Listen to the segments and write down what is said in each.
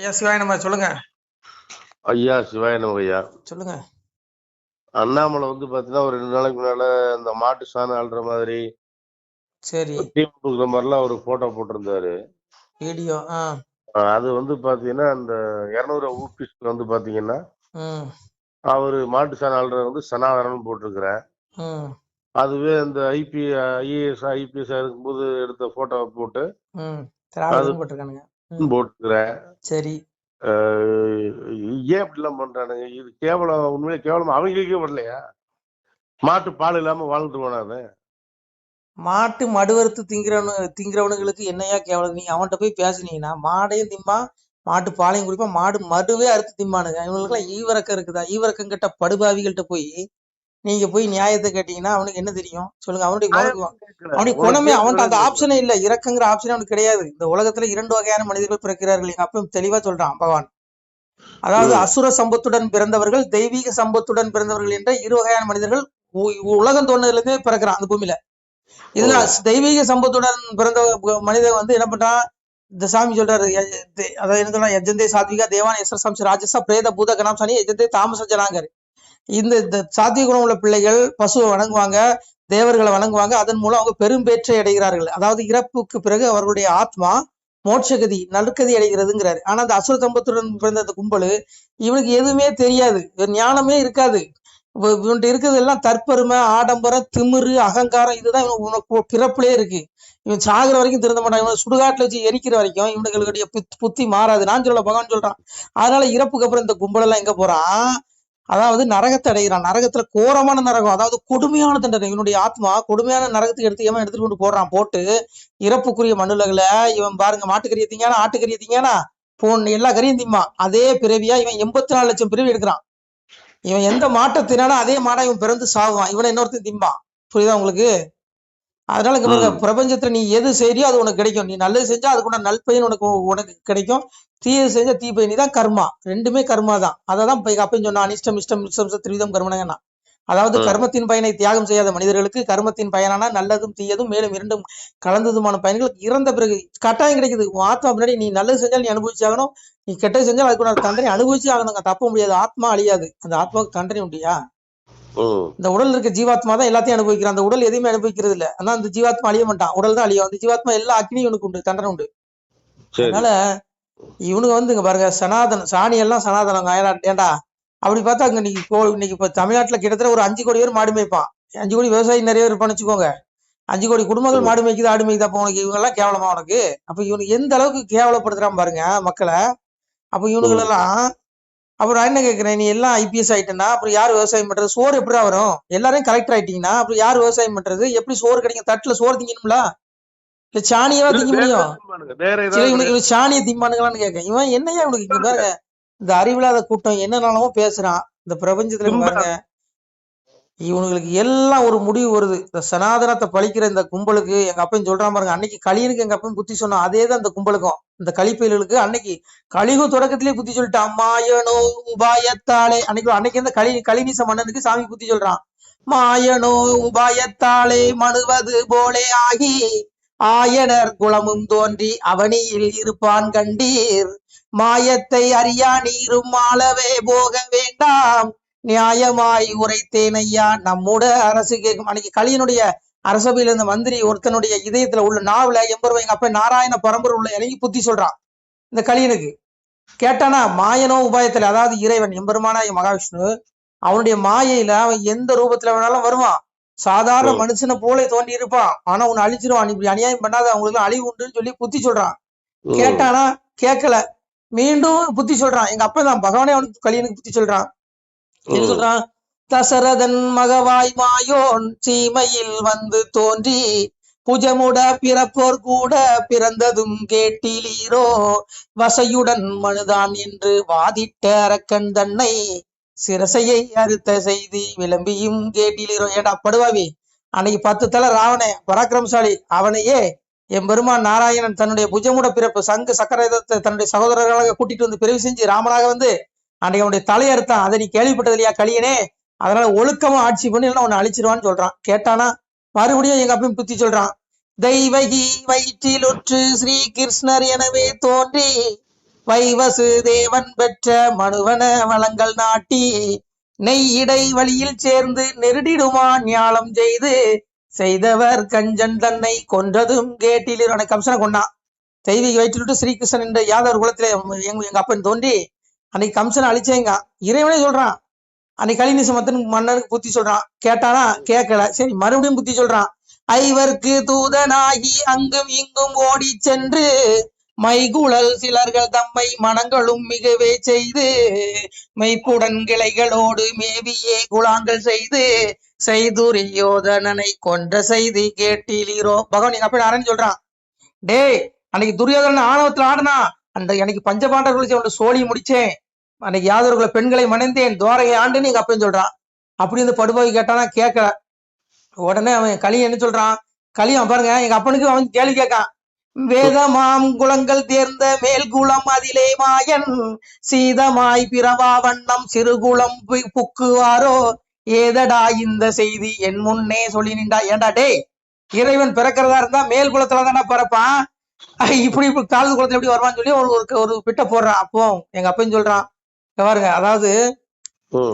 ஐயா சிவாய நம்ம சொல்லுங்க. ஐயா சிவாய நமக ஐயா. சொல்லுங்க. அண்ணாமலை பாத்தீங்கன்னா ஒரு 2 நாளைக்கு முன்னால இந்த மாட்டு சாணம் அள்ளுற மாதிரி சரி. டீம் கொடுக்குற மாதிரிலாம் ஒரு போட்டோ போட்டிருந்தாரு. வீடியோ. அது பாத்தீங்கன்னா அந்த 200 ஊபிஸ்க்கு பாத்தீங்கன்னா அவரு மாட்டு சாணம் அள்ளுற சனாதனம் போட்டிருக்கிறேன். அதுவே அந்த ஐஏஎஸ் ஐபிஎஸ் இருக்கும்போது எடுத்த போட்டோவை போட்டு அது போட்டுக்கிறேன். சரி. ஏன் அப்படி எல்லாம் பண்றானுங்க? இது கேவலம், உண்மையிலே கேவலம். அவங்களுக்கே வரலையா? மாட்டு பால் இல்லாம வாழ்ந்துட்டு போனாது. மாட்டு மடுவறுத்து திங்கிறவனுங்களுக்கு என்னையா கேவலம்? நீங்க அவன்கிட்ட போய் பேசுனீங்கன்னா மாடையும் திம்பா, மாட்டு பாலையும் குடிப்பா, மாடு மடுவே அறுத்து திம்பானுங்க. இவங்களுக்கு எல்லாம் ஈவரக்கம் இருக்குதா? ஈவரக்கம் கிட்ட படுபாவிகள்கிட்ட போய் நீங்க போய் நியாயத்தை கேட்டீங்கன்னா அவனுக்கு என்ன தெரியும் சொல்லுங்க? அவனுடைய குணமே, அவன்கிட்ட அந்த ஆப்ஷனே இல்ல. இறக்குங்கிற ஆப்ஷனே அவனுக்கு கிடையாது. இந்த உலகத்துல 2 வகையான மனிதர்கள் பிறக்கிறார்கள். எங்க அப்பா தெளிவா சொல்றான் பகவான். அதாவது அசுர சம்பத்துடன் பிறந்தவர்கள், தெய்வீக சம்பத்துடன் பிறந்தவர்கள் என்ற 2 வகையான மனிதர்கள் உலகம் தோன்றதுல இருந்தே பிறக்கிறான் அந்த பூமியில. இதுல தெய்வீக சம்பத்துடன் பிறந்த மனிதன் என்ன பண்றான்? இந்த சாமி சொல்றாரு, அதாவது என்ன சொல்றா, எஜந்தே சாத்விகா தேவான் எஸ்ரசாம்சி ராஜசா பிரேத பூத கணாம்சானி எஜந்தே தாமசஞ்சனாங்கர். இந்த சாத்விக குணம் உள்ள பிள்ளைகள் பசுவை வணங்குவாங்க, தேவர்களை வணங்குவாங்க. அதன் மூலம் அவங்க பெரும்பேற்றை அடைகிறார்கள். அதாவது இறப்புக்கு பிறகு அவர்களுடைய ஆத்மா மோட்சகதி நற்கதி அடைகிறதுங்கிறாரு. ஆனா அந்த அசுர சம்பத்துடன் பிறந்த அந்த கும்பலு இவனுக்கு எதுவுமே தெரியாது, ஞானமே இருக்காது. இவன்ட்டு இருக்கிறது எல்லாம் தற்பெருமை, ஆடம்பரம், திமிரு, அகங்காரம். இதுதான் இவனுக்கு பிறப்புலே இருக்கு. இவன் சாகுற வரைக்கும் திருந்த மாட்டான். இவன் சுடுகாட்டுல வச்சு எரிக்கிற வரைக்கும் இவனுடைய புத்தி மாறாது. நான் சொல்ல பகவான் சொல்றான். அதனால இறப்புக்கு அப்புறம் இந்த கும்பல் எல்லாம் எங்க போறான்? அதாவது நரகத்தை அடைகிறான். நரகத்துல கோரமான நரகம், அதாவது கொடுமையான தண்டனை. இவனுடைய ஆத்மா கொடுமையான நரகத்துக்கு எடுத்துட்டு கொண்டு போட்டு இறப்புக்குரிய மண்ணுலகளை இவன் பாருங்க, மாட்டுக்கறியை திங்கானா, ஆட்டுக்கறியை திங்கானா, எல்லா கறியும் திம்மா. அதே பிறவியா இவன் 84 லட்சம் பிறவி எடுக்கிறான். இவன் எந்த மாட்டை தின்னானோ அதே மாடா இவன் பிறந்து சாகுவான். இவனை இன்னொருத்தன் திம்பான். புரியுதா உங்களுக்கு? அதனால பிரபஞ்சத்துல நீ எது செய்யறியோ அது உனக்கு கிடைக்கும். நீ நல்லது செஞ்சா அதுக்குள்ள நல்பயன் உனக்கு கிடைக்கும். தீயது செஞ்சா தீப்பயன். நீதான் கர்மா. ரெண்டுமே கர்மா தான். அதான் அப்பயும் சொன்னா, அனிஷ்டம் இஷ்டம் இஷ்டம் திரிவிதம் கர்மனா. அதாவது கர்மத்தின் பயனை தியாகம் செய்யாத மனிதர்களுக்கு கர்மத்தின் பயனான நல்லதும் தீயதும் மேலும் 2 கலந்ததுமான பயன்கள் இறந்த பிறகு கட்டாயம் கிடைக்குது. உன் ஆத்மா பின்னாடி நீ நல்லது செஞ்சால் நீ அனுபவிச்சாகணும், நீ கெட்டது செஞ்சால் அதுக்குள்ள தண்டனை அனுபவிச்சு ஆகணுங்க. தப்ப முடியாது. ஆத்மா அழியாது. அந்த ஆத்மாவுக்கு தண்டனை உண்டியா? இந்த உடல் இருக்க ஜீவாத்மா தான் எல்லாத்தையும் அனுபவிக்கிறான். அந்த உடல் எதையுமே அனுபவிக்கிறது இல்ல. ஆனா அந்த ஜீவாத்மா அழிய மாட்டான், உடல் தான் அழியும். அந்த ஜீவாத்மா எல்லா அக்னியும் இவனுக்கு உண்டு, தண்டனை உண்டு. அதனால இவனுங்க இங்க பாருங்க, சனாதனம் சாணி எல்லாம் சனாதனம். ஏண்டா அப்படி பார்த்தா அங்க இன்னைக்கு இப்ப தமிழ்நாட்டுல கிட்டத்தட்ட ஒரு 5 கோடி பேர் மாடு மேய்ப்பான். 5 கோடி விவசாயி நிறைய பேர் இருப்பான்னு வச்சுக்கோங்க. 5 கோடி குடும்பங்கள் மாடு மேய்க்குது, ஆடு மேய்க்குது. அப்ப உனக்கு இவங்க எல்லாம் கேவலமா உனக்கு? அப்ப இவனுக்கு எந்த அளவுக்கு கேவலப்படுத்துறான் பாருங்க மக்களை. அப்ப இவனுங்களெல்லாம் அப்புறம் என்ன கேட்கிறேன், நீ எல்லாம் ஐபிஎஸ் ஆயிட்டேன்னா அப்புறம் யார் விவசாயம் பண்றது? சோறு எப்படி வரும்? எல்லாரையும் கலெக்டர் ஆயிட்டீங்கன்னா அப்புறம் யார் விவசாயம் பண்றது? எப்படி சோறு கிடைக்கும்? தட்டுல சோறு திங்கணும்ல, இல்ல சாணியவா திங்க முடியும்? இவனுக்கு சாணியை திம்பானுங்களான்னு கேட்க. இவன் என்னையா இவனுக்கு இங்க பாருங்க, இந்த அறிவில்லாத கூட்டம் என்னன்னாலும் பேசுறான். இந்த பிரபஞ்சத்துல பாருங்க, இவனுங்களுக்கு எல்லாம் ஒரு முடிவு வருது. இந்த சனாதனத்தை பழிக்கிற இந்த கும்பலுக்கு எங்க அப்பன் சொல்றான் பாருங்க, அன்னைக்கு களியனுக்கு எங்க அப்பன் புத்தி சொன்னான். அதேதான் இந்த கும்பலுக்கும், இந்த களிப்பயல்களுக்கு அன்னைக்கு கலியுக தொடக்கத்திலேயே புத்தி சொல்லிட்டான். மாயனோ உபாயத்தாலே. அன்னைக்கு இந்த கலிநீச மன்னனுக்கு சாமி புத்தி சொல்றான். மாயனோ உபாயத்தாலே மனுவது போலே ஆகி ஆயனர் குலமும் தோன்றி அவனியில் இருப்பான் கண்டீர். மாயத்தை அறியா நீரும் மாளவே போக வேண்டாம், நியாயமாய் உரைத்தேன் ஐயா நம்முட அரசு கேட்கும். அன்னைக்கு கலியனுடைய அரசபையில இருந்த மந்திரி ஒருத்தனுடைய இதயத்துல உள்ள நாவல எம்பருவா எங்க அப்ப நாராயண பரம்பரை உள்ள இறங்கி புத்தி சொல்றான் இந்த கலியனுக்கு. கேட்டானா மாயனோ உபாயத்துல, அதாவது இறைவன் எம்பெருமானா மகாவிஷ்ணு, அவனுடைய மாயையில அவன் எந்த ரூபத்துல வேணாலும் வருவான். சாதாரண மனுஷனை போல தோண்டி இருப்பான். ஆனா உன்னை அழிச்சிருவான். இப்படி அநியாயம் பண்ணாத, அவங்களுக்கு அழிவு உண்டுன்னு சொல்லி புத்தி சொல்றான். கேட்டானா கேட்கல, மீண்டும் புத்தி சொல்றான். எங்க அப்பதான் பகவானே அவனுக்கு கலியனுக்கு புத்தி சொல்றான். என்ன சொல்றான்? தசரதன் மகவாய் மாயோன் சீமையில் வந்து தோன்றி புஜமுட பிறப்போர் கூட பிறந்ததும் கேட்டிலீரோ, வசையுடன் மனுதான் என்று வாதிட்ட அரக்கன் தன்னை சிரசையை அறுத்த செய்தி விளம்பியும் கேட்டிலீரோ. ஏடா படுவாவி, அன்னைக்கு 10 தலை ராவணே பராக்கிரமசாலி, அவனையே என் பெருமான் நாராயணன் தன்னுடைய புஜமுட பிறப்பு சங்கு சக்கரத்தை தன்னுடைய சகோதரர்களாக கூட்டிட்டு வந்து பிறவி செஞ்சு ராமனாக வந்து அன்னைக்கு அவனுடைய தலையறுத்தான். அதை நீ கேள்விப்பட்டது இல்லையா கலியனே? அதனால ஒழுக்கமா ஆட்சி பண்ணி உன்னை அழிச்சிருவான்னு சொல்றான். கேட்டானா மறுபடியும் எங்க அப்பயும் புத்தி சொல்றான். தெய்வகி வயிற்றிலுற்று ஸ்ரீ கிருஷ்ணர் எனவே தோன்றி வைவசு தேவன் பெற்ற மனுவன வளங்கள் நாட்டி நெய் இடை வழியில் சேர்ந்து நெருடிடுமா ஞாலம் செய்தவர் கஞ்சன் தன்னை கொன்றதும் கேட்டில் கம்சனை கொண்டான். தெய்வீக வயிற்றிலிட்டு ஸ்ரீகிருஷ்ணன் என்ற யாதவர் குலத்திலே எங்க அப்பன் தோன்றி அன்னைக்கு கம்சனை அழிச்சேங்க. இறைவனே சொல்றான். அன்னைக்கு கலிநிசமத்தன் மன்னனுக்கு புத்தி சொல்றான். கேட்டானா? கேட்கல. சரி, மறுபடியும் புத்தி சொல்றான். ஐவர்க்கு தூதனாகி அங்கும் இங்கும் ஓடி சென்று மைகுழல் சிலர்கள் தம்மை மனங்களும் மிகவே செய்து மெய்ப்புடன் கிளைகளோடு மேவியே குழாங்கள் செய்துரியோதனனை கொன்ற செய்தி கேட்டீரோ. பகவான் எங்க அப்படி ஆரன்னு சொல்றான். டேய், அன்னைக்கு துரியோதனன் ஆணவத்துல ஆடுனா, அந்த அன்னைக்கு பஞ்சபாண்டவர்கள் சோழி முடிச்சேன், அன்னைக்கு யாதவர்களை பெண்களை மணந்தேன், துவாரகை ஆண்டுன்னு எங்க அப்பன்னு சொல்றான். அப்படி இந்த படுபாவி கேட்டானா? கேட்கல. உடனே அவன் கலியன் என்ன சொல்றான்? கலியன் பாருங்க, எங்க அப்பனுக்கு அவன் கேள்வி கேட்கான். வேதமாம் குளங்கள் தேர்ந்த மேல் குளம் அதிலே மாயன் சீதமாய் பிறவா வண்ணம் சிறுகுளம் புக்குவாரோ ஏதடா இந்த செய்தி என் முன்னே சொல்லி நின்றா. ஏண்டா டேய், இறைவன் பிறக்கிறதா இருந்தா மேல் குளத்துலதானா பிறப்பான், இப்படி தாழ்வு குளத்துல எப்படி வருவான்னு சொல்லி ஒரு பிட்ட போடுறான். அப்போ எங்க அப்பன்னு சொல்றான். பாருங்க, அதாவது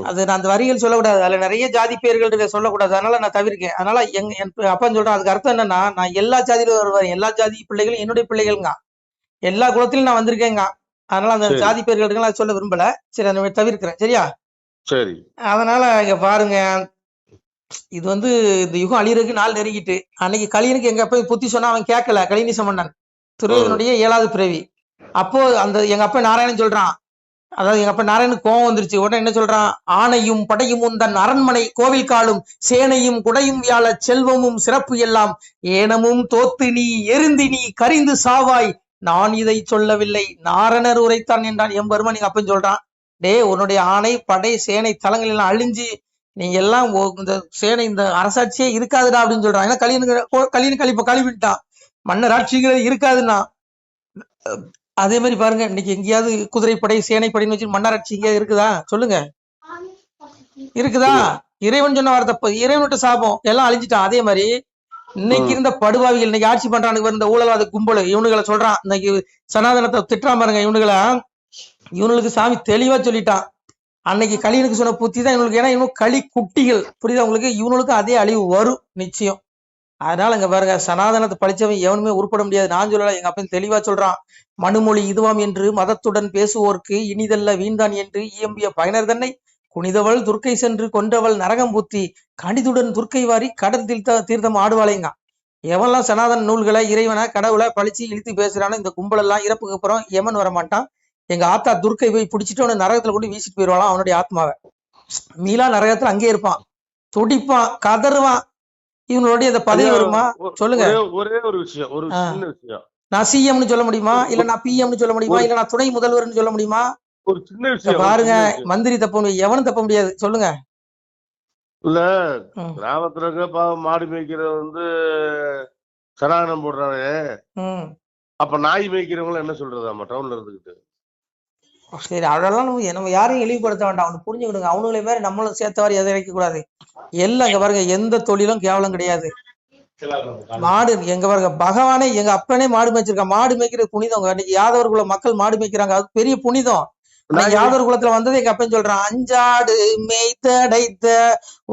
அது நான் அந்த வரிகள் சொல்லக்கூடாது, அதுல நிறைய ஜாதி பேர்கள் சொல்லக்கூடாது, அதனால நான் தவிர்க்கேன். அதனால என் அப்பன்னு சொல்றான். அதுக்கு அர்த்தம் என்னன்னா, நான் எல்லா ஜாதியிலும் வருவேன், எல்லா ஜாதி பிள்ளைகளும் என்னுடைய பிள்ளைகள்ங்க, எல்லா குலத்திலும் நான் வந்திருக்கேங்க. அதனால அந்த ஜாதி பேர்கள் சொல்ல விரும்பல. சரி, அதை தவிர்க்கிறேன். சரியா? சரி. அதனால இங்க பாருங்க, இது இந்த யுகம் அழியறதுக்கு நாள் நெருங்கிட்டு. அன்னைக்கு கலியனுக்கு எங்க அப்பா புத்தி சொன்னா அவன் கேட்கல. கலிநீச மன்னன் துரியோதனுடைய 7வது பிறவி. அப்போ அந்த எங்க அப்பா நாராயணன் சொல்றான். அதாவது எங்க அப்ப நாராயணனுக்கு கோவம் வந்துருச்சு. உடனே என்ன சொல்றான்? ஆணையும் படையும் உந்தன் அரண்மனை கோவில் காலும் சேனையும் குடையும் வியாழ செல்வமும் சிறப்பு எல்லாம் ஏனமும் தோத்து நீ எரிந்து நீ கரிந்து சாவாய், நான் இதை சொல்லவில்லை, நாரணர் உரைத்தான் என்றான். எம்பெருமா நீங்க அப்பன்னு சொல்றான். டே, உன்னுடைய ஆணை படை சேனை தலங்கள் எல்லாம் அழிஞ்சு நீங்க எல்லாம் இந்த சேனை இந்த அரசாட்சியே இருக்காதுடா அப்படின்னு சொல்றான். ஏன்னா கலியனு கழிவிட்டான், மன்னராட்சிங்கிறது இருக்காதுன்னா. அதே மாதிரி பாருங்க, இன்னைக்கு எங்கேயாவது குதிரைப்படை சேனைப்படைன்னு வச்சு மன்னராட்சி எங்கேயாவது இருக்குதா? சொல்லுங்க, இருக்குதா? இறைவன் சொன்ன வார்த்தை, இறைவன்கிட்ட சாபம், எல்லாம் அழிஞ்சிட்டான். அதே மாதிரி இன்னைக்கு இருந்த படுபாவிகள், இன்னைக்கு ஆட்சி பண்றானுக்கு இந்த ஊழல்வாத கும்பல், இவனுகளை சொல்றான். இன்னைக்கு சனாதனத்தை திட்டாம பாருங்க. இவனுக்கு சாமி தெளிவா சொல்லிட்டான். அன்னைக்கு கலியனுக்கு சொன்ன புத்தி தான் இவனுக்கு. ஏன்னா இவனுக்கு களி குட்டிகள், புரியுதா உங்களுக்கு? இவனுக்கும் அதே அழிவு வரும் நிச்சயம். அதனால இங்க பாருங்க, சனாதனத்தை படிச்சவன் எவனுமே உருப்பட முடியாது. நான் சொல்லல, எங்க அப்பன் தெளிவா சொல்றான். மனுமொழி இதுவாம் என்று மதத்துடன் பேசுவோர்க்கு இனிதல்ல வீண்தான் என்று இயம்பிய பயனர் தன்னை குனிதவள் துர்க்கை சென்று கொன்றவள் நரகம் புத்தி கணிதுடன் துர்க்கை வாரி கடல் தீர்த்தம் ஆடுவாளைங்க. எவன்லாம் சனாதன நூல்களை இறைவனை கடவுளை பழிச்சு இழுத்து பேசுறானோ இந்த கும்பலெல்லாம் இறப்புக்கு அப்புறம் எமன் வரமாட்டான். எங்க ஆத்தா துர்க்கை போய் பிடிச்சிட்டு அவனை நரகத்துல கொண்டு வீசிட்டு போயிடுவான். அவனுடைய ஆத்மாவை மீளா நரகத்துல அங்கே இருப்பான், துடிப்பான், கதறுவான். இவனுடைய இந்த பதவி வருமா? சொல்லுங்க. ஒரே ஒரு விஷயம், ஒரு சின்ன விஷயம். நான் சிஎம்னு சொல்ல முடியுமா? இல்ல நான் பிஎம்னு சொல்ல முடியுமா? இல்ல நான் துணை முதல்வர்னு சொல்ல முடியுமா? ஒரு சின்ன விஷயம் பாருங்க, மந்திரி தப்ப எவனும் தப்ப முடியாது. சொல்லுங்க. இல்ல, கிராமத்துல மாடு மேய்க்கிற சனாதனம் போடுறாரு. அப்ப நாய் மேய்க்கிறவங்க என்ன சொல்றது டவுன்ல இருந்துகிட்டு? சரி, அதெல்லாம் நம்ம யாரையும் இழிவுபடுத்த வேண்டாம். அவனுக்கு புரிஞ்சுக்கிடுங்க. அவனுங்களே மாதிரி நம்மளும் சேர்த்தவாரி எதை வைக்க கூடாது. எல்லாம் இங்க பாருங்க, எந்த தொழிலும் கேவலம் கிடையாது. மாடு எங்க பாருங்க, பகவானே எங்க அப்பனே மாடு மேய்ச்சிருக்கான். மாடு மேய்க்கிறது புனிதம். இன்னைக்கு யாதவர் குல மக்கள் மாடு மேய்க்கிறாங்க, அது பெரிய புனிதம். யாதவர் குலத்துல வந்தது எங்க அப்பன்னு சொல்றான். அஞ்சாடு மேய்த்தடைத்த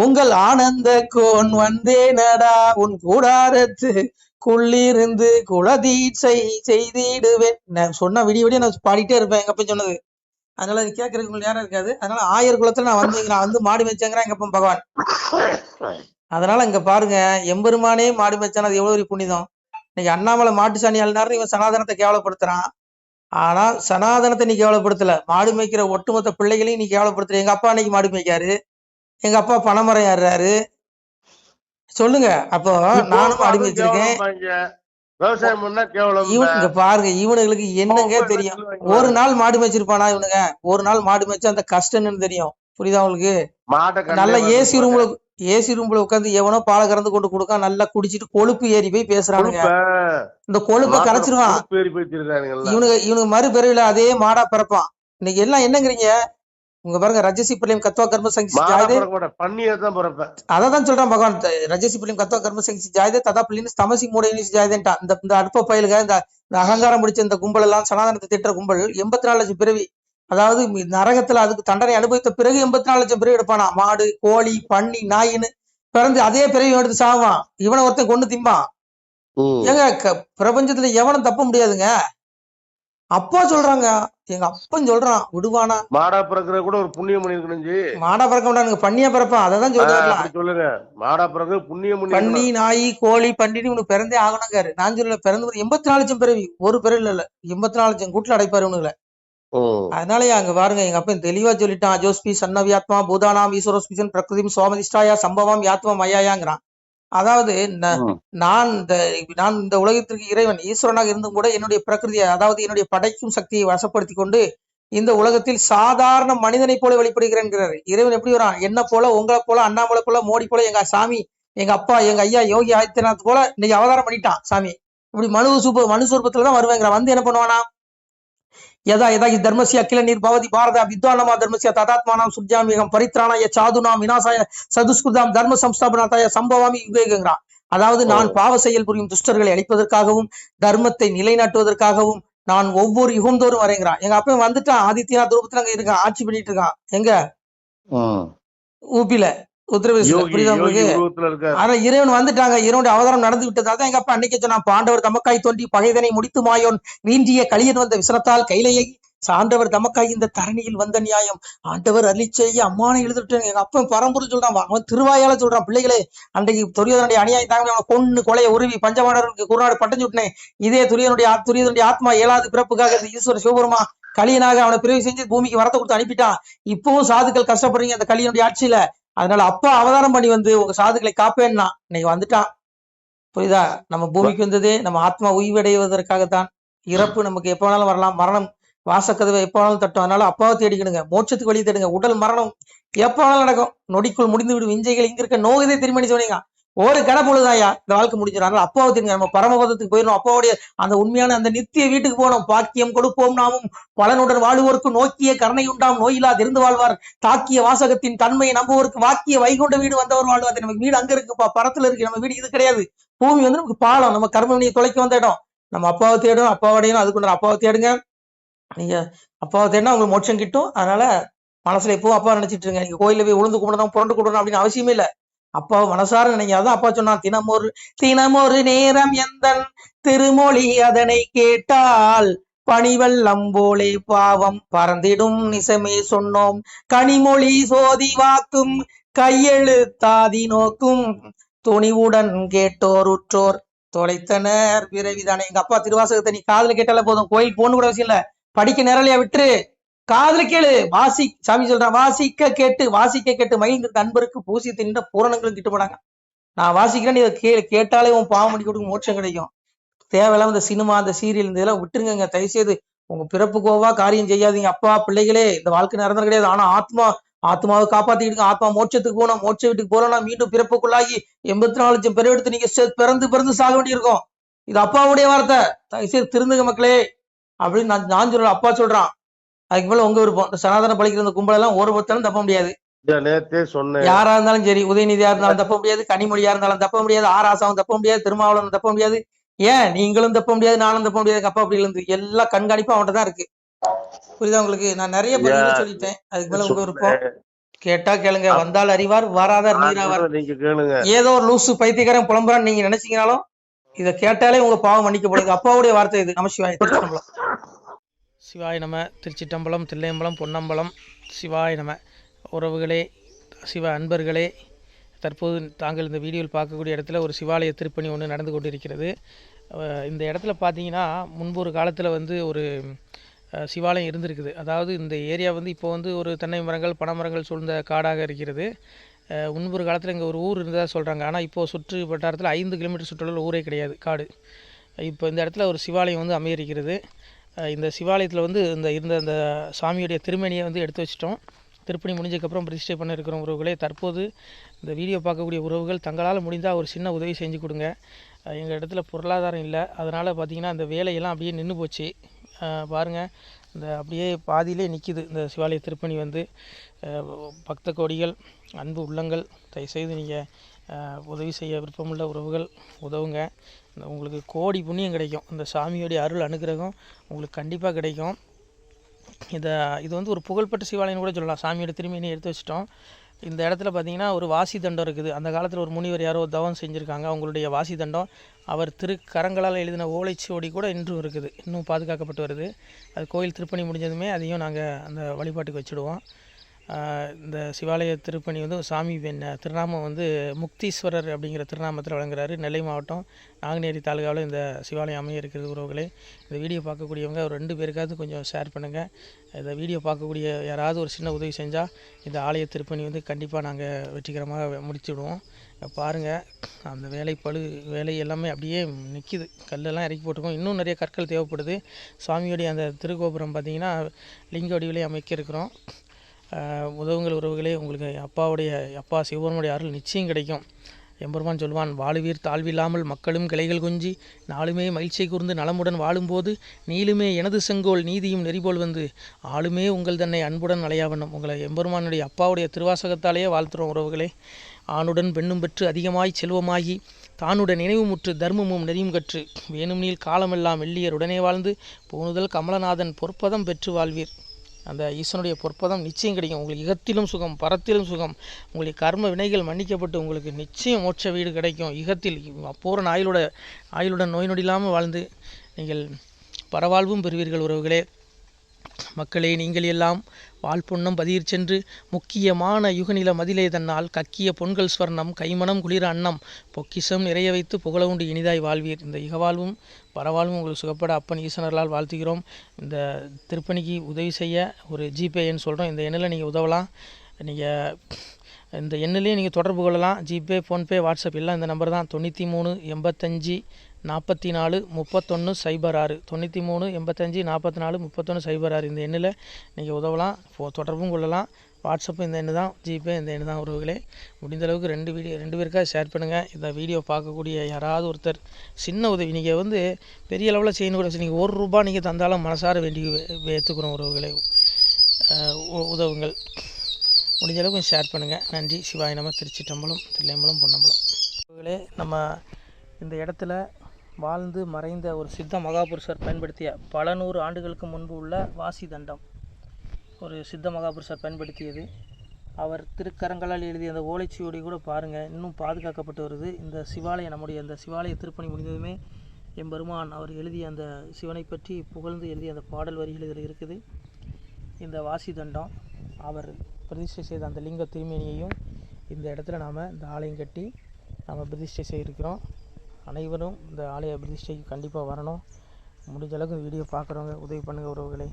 உங்கள் ஆனந்த கோன் வந்தேனடா உன் கூடாரத்து குள்ளிருந்து குலதீட்சை செய்திடுவேன். சொன்ன விடிய விடிய நான் பாடிட்டே இருப்பேன் எங்க அப்பன் சொன்னது. அதனால அது கேட்கறதுக்கு யாரும் இருக்காது. அதனால 1000 குலத்துல நான் மாடு மேய்ச்சேங்கிறேன் எங்க அப்பன் பகவான். அதனால இங்க பாருங்க, எம்பெருமானே மாடு மேய்ச்சான அது எவ்வளவு புனிதம். இன்னைக்கு அண்ணாமலை மாட்டு சாணி அழினாரு, இவன் சனாதனத்தை கேவலப்படுத்துறான். ஆனா சனாதனத்தை நீ கேவலப்படுத்தல, மாடு மேய்க்கிற ஒட்டுமொத்த பிள்ளைகளையும் நீ கேவலப்படுத்துற. எங்க அப்பா அன்னைக்கு மாடு மேய்க்காரு, எங்க அப்பா பனைமரம் ஏறாரு. சொல்லுங்க, அப்போ நானும் மாடு மேய்ச்சிருக்கேன். விவசாயம் பண்ணா கேவலம். இவனுங்க பாருங்க, இவனுங்களுக்கு என்னங்க தெரியும்? ஒரு நாள் மாடு மேய்ச்சிருப்பானா இவனுங்க? ஒரு நாள் மாடு மேய்ச்சா அந்த கஷ்டம்னு தெரியும். புரியுதா உங்களுக்கு? நல்ல ஏசி ரூம்ல உட்காந்து எவனோ பாலை கறந்து கொண்டு கொடுக்க, நல்லா குடிச்சிட்டு கொழுப்பு ஏறி போய் பேசுறானுங்க. இந்த கொழுப்பை கரைச்சிருவான் இவனுக்கு மறுபிறவில அதே மாடா பிறப்பான். இன்னைக்கு எல்லாம் என்னங்கிறீங்க? உங்க பாருங்க ரஜசி பிரளயம் கத்வா கர்ம சங்கி மாடா ஜாயதே, பிறக்க மாட்டேன், பண்ணியே தான் பிறப்பேன். அததான் சொல்றான் பகவான். ரஜசி பிரளயம் கத்வா கர்ம சங்கி ஜாயதே ததா பிள்ளைன்னு தமசி மூடையினி ஜாயதேன்ட்டா. இந்த அடுப்ப பயிலுக, இந்த அகங்காரம் பிடிச்ச இந்த கும்பல் எல்லாம், சனாதனத்தை திட்டுற கும்பல் 84 லட்சம் பிறவி, அதாவது நரகத்துல அதுக்கு தண்டனை அனுபவித்த பிறகு 84 லட்சம் பிறவி எடுப்பானா. மாடு, கோழி, பன்னி, நாயின்னு பிறந்து அதே பிறவி எடுத்து சாவான். இவனை ஒருத்தன் கொண்டு திம்பான். ஏங்க பிரபஞ்சத்துல எவனும் தப்ப முடியாதுங்க. அப்பா சொல்றாங்க, எங்க அப்பன் சொல்றான், விடுவானா? மாடா பிறக்கிற கூட ஒரு புண்ணியம் பண்ணிருக்கணும். மாடா பிறக்க மாட்டானுங்க, பண்ணியா பிறப்பான். அததான் சொல்றாங்க, சொல்லுங்க. மாடா பிறகு புண்ணியம் பன்னி, நாய், கோழி, பண்டினி உனக்கு பிறந்தே ஆகணுங்காரு. நான் சொல்ல பிறந்து 84 லட்சம் பிறவி, ஒரு பிறவி இல்ல 84 லட்சம் கூட்டுல அடைப்பாரு இவனுங்களை. அதனாலயே அங்க பாருங்க, எங்க அப்பன் தெளிவா சொல்லிட்டான். ஜோஸ்பி சன்னவியாத்மா பூதானாம் ஈஸ்வரோஸ்பிசன் பிரகிருதிம் சுவாமதிஷ்டாயா சம்பவம் யாத்மா மயாயாங்கிறான். அதாவது நான் இந்த உலகத்திற்கு இறைவன் ஈஸ்வரனாக இருந்தும் கூட என்னுடைய பிரகிருதியை, அதாவது என்னுடைய படைக்கும் சக்தியை வசப்படுத்தி கொண்டு இந்த உலகத்தில் சாதாரண மனிதனை போல வெளிப்படுகிறேன். இறைவன் எப்படி வரான்? என்ன போல, உங்களை போல, அண்ணாமலை போல, மோடி போல, எங்க சாமி, எங்க அப்பா, எங்க ஐயா யோகி ஆதித்யநாத் போல இன்னைக்கு அவதாரம் பண்ணிட்டான் சாமி. இப்படி மனு சொரூபத்துலதான் வருவேங்கிற. வந்து என்ன பண்ணுவானா? யதா யதா ஹி தர்மஸ்ய அகில நிர்பவதி பாரத வித்வானமா தர்மஸ்ய ததாத்மானாம் சுஜ்ஜாமிகம் பரித்ராணாய சாதுனாம் விநாசாய சதுஸ்கிருதாம் தர்ம சம்ஸ்தாபனாதாய சம்பவாமி யுகேங்கிறான். அதாவது நான் பாவ செயல் புரியும் துஷ்டர்களை அழிப்பதற்காகவும் தர்மத்தை நிலைநாட்டுவதற்காகவும் நான் ஒவ்வொரு யுகந்தோறும் வரேங்கிறான். எங்க அப்பா வந்துட்டான், ஆதித்யநாத் ரூபத்துல அங்க இருக்கான், ஆட்சி பண்ணிட்டு இருக்கான். எங்க ஊபில, உத்தரப்பிரதேச. புரியுதா உங்களுக்கு? ஆனா இறைவன் வந்துட்டாங்க, இறைவனுடைய அவதாரம் நடந்து விட்டதாதான் எங்க அப்பா அன்னைக்கு சொன்னா, பாண்டவர் தமக்காய் தோன்றி பகைதனை முடித்து மாயோன் வீண்டிய கலியன் வந்த விசனத்தால் கையிலேயே சாண்டவர் தமக்காய் இந்த தரணியில் வந்த நியாயம் ஆண்டவர் அருளிச்செய்ய அம்மானை எழுதிட்டு. எங்க அப்பன் பரம்பரை சொல்றான், அவன் திருவாயால சொல்றான், பிள்ளைகளே அன்றைக்கு துரியோதனுடைய அநியாயம் தாங்க அவனை கொன்னு கொலைய உருவி பஞ்சமானவர்களுக்கு குருநாடு பட்டம் சுட்டினேன். இதே துரியோதனுடைய ஆத்மா 7வது பிறப்புக்காக ஈஸ்வர சிவபெருமா கலியனாக அவனை பிரிவு செஞ்சு பூமிக்கு வரத்தை கொடுத்து அனுப்பிட்டான். இப்பவும் சாதுக்கள் கஷ்டப்படுறீங்க அந்த கலியனுடைய ஆட்சியில. அதனால அப்பா அவதாரம் பண்ணி வந்து உங்க சாதுக்களை காப்பேன்னா இன்னைக்கு வந்துட்டான். புரியுதா? நம்ம பூமிக்கு வந்ததே நம்ம ஆத்மா உய்வடைவதற்காகத்தான். இறப்பு நமக்கு எப்ப வேணாலும் வரலாம், மரணம் வாசக்கதவை எப்ப வேணாலும் தட்டும். அதனால அப்பாவை தேடிக்கணுங்க, மோட்சத்துக்கு வழி தேடுங்க. உடல் மரணம் எப்ப வேணாலும் நடக்கும், நொடிக்குள் முடிந்து விடும் விஞ்சைகள் இங்க இருக்க நோகதே திருமணி சொன்னீங்க. ஒரு கண பொழுதாயா இந்த வாழ்க்கை முடிஞ்சிடும். அதனால அப்பாவை தேடுங்க, நம்ம பரமபதத்துக்கு போயிடணும். அப்பாவுடைய அந்த உண்மையான அந்த நித்திய வீட்டுக்கு போகணும். பாக்கியம் கொடுப்போம் நாமும் பலனுடன் வாழுவோருக்கு நோக்கிய கருணை உண்டாம் நோயிலா தெரிந்து வாழ்வார் தாக்கிய வாசகத்தின் தன்மையை நம்புவோருக்கு வாக்கிய வைகுண்ட வீடு வந்தவர் வாழ்வார். நமக்கு வீடு அங்க இருக்குப்பா, பரத்துல இருக்கு. நம்ம வீடு இது கிடையாது. பூமி வந்து நமக்கு பாலம், நம்ம கர்மவினியை தொலைக்க வந்த இடம். நம்ம அப்பாவை தேடும், அப்பாவடையணும். அதுக்குள்ள அப்பாவை தேடுங்க. நீங்க அப்பாவை தேடினா உங்களுக்கு மோட்சம் கிட்டும். அதனால மனசுல எப்பவும் அப்பா நினைச்சிட்டு இருங்க. நீங்க கோயில போய் உளுந்து கும்பிடணும், புரண்டு கும்பிடணும் அப்படின்னு அவசியமே இல்லை. அப்பாவை மனசார நினைங்க. அதான் அப்பா சொன்னான், தினமொரு நேரம் எந்தன் திருமொழி அதனை கேட்டால் பணிவெல்லம் போலே பாவம் பறந்திடும் நிசமே சொன்னோம் கனிமொழி சோதி வாக்கும் கையெழுத்தாதி நோக்கும் துணிவுடன் கேட்டோர் உற்றோர் தொலைத்தனர் விரைவிதானே. எங்க அப்பா திருவாசகத்தை நீ காதுல கேட்டாலே போதும், கோயில் போன்னு கூட அவசியம் இல்ல, படிக்க நேரலையா விட்டுரு, காதுல கேளு. சாமி சொல்றான், வாசிக்க கேட்டு மகிழ்ந்து அன்பருக்கு பூசி தின்ற பூரணங்களும் கிட்ட போனாங்க. நான் வாசிக்கிறேன், நீ கேட்டாலே உன் பாவம் பண்ணி கொடுக்க மோட்சம் கிடைக்கும். தேவையில்லாம இந்த சினிமா, இந்த சீரியல், இந்த இதெல்லாம் விட்டுருங்க தயவுசெய்து. உங்க பிறப்பு கோவா காரியம் செய்யாதீங்க. அப்பா பிள்ளைகளே, இந்த வாழ்க்கை நிரந்தரம் கிடையாது. ஆனா ஆத்மாவை காப்பாத்திக்கிட்டு ஆத்மா மோட்சத்துக்கு போனோம். மோட்ச வீட்டுக்கு போறோம்னா மீண்டும் பிறப்புக்குள்ளாகி 84 லட்சம் பிறகு எடுத்து நீங்க பிறந்து சாக வேண்டியிருக்கும். இது அப்பாவுடைய வார்த்தை. தயவுசெய்து திருந்துங்க மக்களே அப்படின்னு நான் சொல்றேன். அப்பா சொல்றான். அதுக்கு மேல உங்க விருப்பம். சனாதன பழிக்கிற இந்த கும்பலெல்லாம் ஒரு ஒருத்தரும் தப்ப முடியாது. யாரா இருந்தாலும் சரி, உதயநிதியா இருந்தாலும் தப்ப முடியாது, கனிமொழியா இருந்தாலும் தப்ப முடியாது, ஆராசாவும் தப்ப முடியாது, திருமாவளவன் தப்ப முடியாது, ஏன் நீங்களும் தப்ப முடியாது, நானும் தப்ப முடியாது. அப்பா அப்படி இருந்து எல்லா கண்காணிப்பும் அவன்கிட்ட தான் இருக்கு. புரியுதா உங்களுக்கு? நான் நிறைய பதில சொல்லிட்டேன். அதுக்கு மேல உங்க விருப்பம். கேட்டா கேளுங்க. வந்தால் அறிவார், வராதார் நீராவார். ஏதோ ஒரு லூசு பைத்தியக்காரன் புலம்புறான்னு நீங்க நினைச்சீங்கனாலும் இதை கேட்டாலே உங்க பாவம் மன்னிக்கப்படுது. அப்பாவுடைய வார்த்தை இது. நமசிவாய. திருச்சிட்டம்பலம். சிவாய நம. திருச்சிட்டம்பலம், தில்லையம்பலம், பொன்னம்பலம். சிவாய நம. உறவுகளே, சிவ அன்பர்களே, தற்போது தாங்கள் இந்த வீடியோவில் பார்க்கக்கூடிய இடத்துல ஒரு சிவாலய திருப்பணி ஒன்று நடந்து கொண்டிருக்கிறது. இந்த இடத்துல பார்த்தீங்கன்னா முன்பு ஒரு காலத்தில் ஒரு சிவாலயம் இருந்திருக்குது. அதாவது இந்த ஏரியா இப்போ ஒரு தென்னை மரங்கள், பனை மரங்கள் சூழ்ந்த காடாக இருக்கிறது. முன்பொரு காலத்தில் இங்கே ஒரு ஊர் இருந்ததாக சொல்கிறாங்க. ஆனால் இப்போது சுற்று வட்டாரத்தில் 5 கிலோமீட்டர் சுற்றுலா ஊரே கிடையாது, காடு. இப்போ இந்த இடத்துல ஒரு சிவாலயம் அமையிருக்கிறது. இந்த சிவாலயத்தில் இருந்த அந்த சாமியுடைய திருமணியை எடுத்து வச்சிட்டோம். திருப்பணி முடிஞ்சதுக்கப்புறம் பிரதிஷ்டை பண்ண இருக்கிற உறவுகளே, தற்போது இந்த வீடியோ பார்க்கக்கூடிய உறவுகள் தங்களால் முடிந்தால் ஒரு சின்ன உதவி செஞ்சு கொடுங்க. எங்கள் இடத்துல பொருளாதாரம் இல்லை, அதனால் பார்த்திங்கன்னா அந்த வேலையெல்லாம் அப்படியே நின்று போச்சு. பாருங்கள், இந்த அப்படியே பாதியிலே நிற்கிது இந்த சிவாலய திருப்பணி வந்து. பக்த கோடிகள், அன்பு உள்ளங்கள், தயவுசெய்து நீங்கள் உதவி செய்ய விருப்பமுள்ள உறவுகள் உதவுங்க. உங்களுக்கு கோடி புண்ணியம் கிடைக்கும். இந்த சாமியோடைய அருள் அனுகிரகம் உங்களுக்கு கண்டிப்பாக கிடைக்கும். இது வந்து ஒரு புகழ்பெற்ற சிவாலயம்னு கூட சொல்லலாம். சாமியோட திருமேனியை எடுத்து வச்சிட்டோம். இந்த இடத்துல பார்த்திங்கன்னா ஒரு வாசி தண்டம் இருக்குது. அந்த காலத்தில் ஒரு முனிவர் யாரோ தவம் செஞ்சுருக்காங்க. அவங்களுடைய வாசி தண்டம் அவர் திருக்கரங்களால் எழுதின ஓலைச்சுவடி கூட இன்றும் இருக்குது, இன்னும் பாதுகாக்கப்பட்டு வருது. அது கோயில் திருப்பணி முடிஞ்சதுமே அதையும் நாங்கள் அந்த வழிபாட்டுக்கு வச்சுடுவோம். இந்த சிவாலய திருப்பணி வந்து சாமி திருநாமம் வந்து முக்தீஸ்வரர் அப்படிங்கிற திருநாமத்தில் வழங்குறாரு. நெல்லை மாவட்டம் நாங்குநேரி தாலுகாவில் இந்த சிவாலயம் அமைய இருக்கிறது உறவுகளே. இந்த வீடியோ பார்க்கக்கூடியவங்க ஒரு 2 பேருக்காவது கொஞ்சம் ஷேர் பண்ணுங்கள். இந்த வீடியோ பார்க்கக்கூடிய யாராவது ஒரு சின்ன உதவி செஞ்சால் இந்த ஆலய திருப்பணி வந்து கண்டிப்பாக நாங்கள் வெற்றிகரமாக முடிச்சுடுவோம். பாருங்கள், அந்த வேலை எல்லாமே அப்படியே நிற்கிது. கல்லெல்லாம் இறக்கி போட்டிருக்கோம். இன்னும் நிறைய கற்கள் தேவைப்படுது. சுவாமியோடைய அந்த திருக்கோபுரம் பார்த்திங்கன்னா லிங்க வடிவிலே அமைக்க இருக்கிறோம். உதவுங்கள் உறவுகளே. உங்களுக்கு அப்பா சிவபெருமானுடைய அருள் நிச்சயம் கிடைக்கும். எம்பெருமான் சொல்வான், வாழுவீர் தாழ்வில்லாமல் மக்களும் கிளைகள் கொஞ்சி நாளுமே மகிழ்ச்சியை கூர்ந்து நலமுடன் வாழும்போது நீளுமே எனது செங்கோல் நீதியும் நெறிபோல் வந்து ஆளுமே உங்கள் தன்னை அன்புடன் அலையாவண்ணம். உங்களை எம்பெருமானுடைய அப்பாவுடைய திருவாசகத்தாலேயே வாழ்த்துறோம் உறவுகளே. ஆணுடன் பெண்ணும் பெற்று அதிகமாய் செல்வமாகி தானுடன் நினைவுமுற்று தர்மமும் நெறியும் கற்று வேணும் நீள் காலமெல்லாம் வெள்ளியர் உடனே வாழ்ந்து போனுதல் கமலநாதன் பொற்பதம் பெற்று வாழ்வீர். அந்த ஈசனுடைய பொற்பதம் நிச்சயம் கிடைக்கும். உங்களுக்கு இகத்திலும் சுகம், பரத்திலும் சுகம். உங்களுடைய கர்ம வினைகள் மன்னிக்கப்பட்டு உங்களுக்கு நிச்சயம் மோட்ச வீடு கிடைக்கும். இகத்தில் பூரண ஆயுளுடன் நோய் நொடி இல்லாமல் வாழ்ந்து நீங்கள் பரவாழ்வும் பெறுவீர்கள் உறவுகளே. மக்களே, நீங்கள் எல்லாம் வாழ்பொன்னம் பதியிற் சென்று முக்கியமான யுகநில மதிலே தன்னால் கக்கிய பொன்கள் ஸ்வர்ணம் கைமணம் குளிர அன்னம் பொக்கிஷம் நிறைய வைத்து புகழ உண்டு இனிதாய் வாழ்வீர். இந்த இகவாழ்வும் பரவாழ்வும் உங்களுக்கு சுகப்பட அப்பன் ஈசனர்களால் வாழ்த்துகிறோம். இந்த திருப்பணிக்கு உதவி செய்ய ஒரு ஜிபே எண் சொல்கிறோம். இந்த எண்ணில் நீங்கள் உதவலாம். நீங்கள் இந்த எண்ணிலேயே நீங்கள் தொடர்பு கொள்ளலாம். ஜிபே, ஃபோன்பே, வாட்ஸ்அப் எல்லாம் இந்த நம்பர் தான். 93 85 44 31 06 93 85 44 31 06. இந்த எண்ணில் நீங்கள் உதவலாம், தொடர்பும் கொள்ளலாம். வாட்ஸ்அப்பு இந்த எண்ணு தான், ஜிபே இந்த எண்ணு தான் உறவுகளே. முடிந்தளவுக்கு 2 பேருக்காக ஷேர் பண்ணுங்கள். இந்த வீடியோ பார்க்கக்கூடிய யாராவது ஒருத்தர் சின்ன உதவி, நீங்கள் வந்து பெரிய அளவில் செய்யணும் கூட, நீங்கள் ₹1 நீங்கள் தந்தாலும் மனசார வேண்டி ஏற்றுக்கிறோம் உறவுகளே. உதவுங்கள். முடிஞ்ச அளவுக்கு கொஞ்சம் ஷேர் பண்ணுங்கள். நன்றி. சிவாய நம. திருச்சிற்றம்பலம், தில்லையம்பலம், பொன்னம்பலம். உறவுகளே, நம்ம இந்த இடத்துல வாழ்ந்து மறைந்த ஒரு சித்த மகாபுருஷர் பயன்படுத்திய பல 100 ஆண்டுகளுக்கு முன்பு உள்ள வாசி தண்டம் ஒரு சித்த மகாபுருஷர் பயன்படுத்தியது. அவர் திருக்கரங்களால் எழுதிய அந்த ஓலைச்சுவடி கூட பாருங்கள், இன்னும் பாதுகாக்கப்பட்டு வருது. இந்த சிவாலயம், நம்முடைய இந்த சிவாலய திருப்பணி முடிந்ததுமே எம்பெருமான் அவர் எழுதிய அந்த சிவனை பற்றி புகழ்ந்து எழுதிய அந்த பாடல் வரிகள் இதில் இருக்குது. இந்த வாசி தண்டம் அவர் பிரதிஷ்டை செய்த அந்த லிங்க திருமேனியையும் இந்த இடத்துல நாம் இந்த ஆலயம் கட்டி நாம் பிரதிஷ்டை செய்திருக்கிறோம். அனைவரும் இந்த ஆலய பிரதிஷ்டைக்கு கண்டிப்பாக வரணும். முடிஞ்ச அளவுக்கு வீடியோ பார்க்குறவங்க உதவி பண்ணுங்கள் உறவுகளை.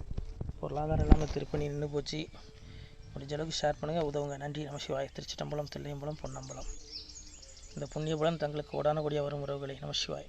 பொருளாதாரம் இல்லாமல் திருப்பணி நின்று போச்சு. முடிஞ்ச அளவுக்கு ஷேர் பண்ணுங்கள், உதவுங்க. நன்றி. நம சிவாய. திருச்சிற்றம்பலம், தில்லையம்பலம், பொன்னம்பலம். இந்த புண்ணிய பலன் தங்களுக்கு கோடான கோடியாக வரும் உறவுகளை. நம சிவாய.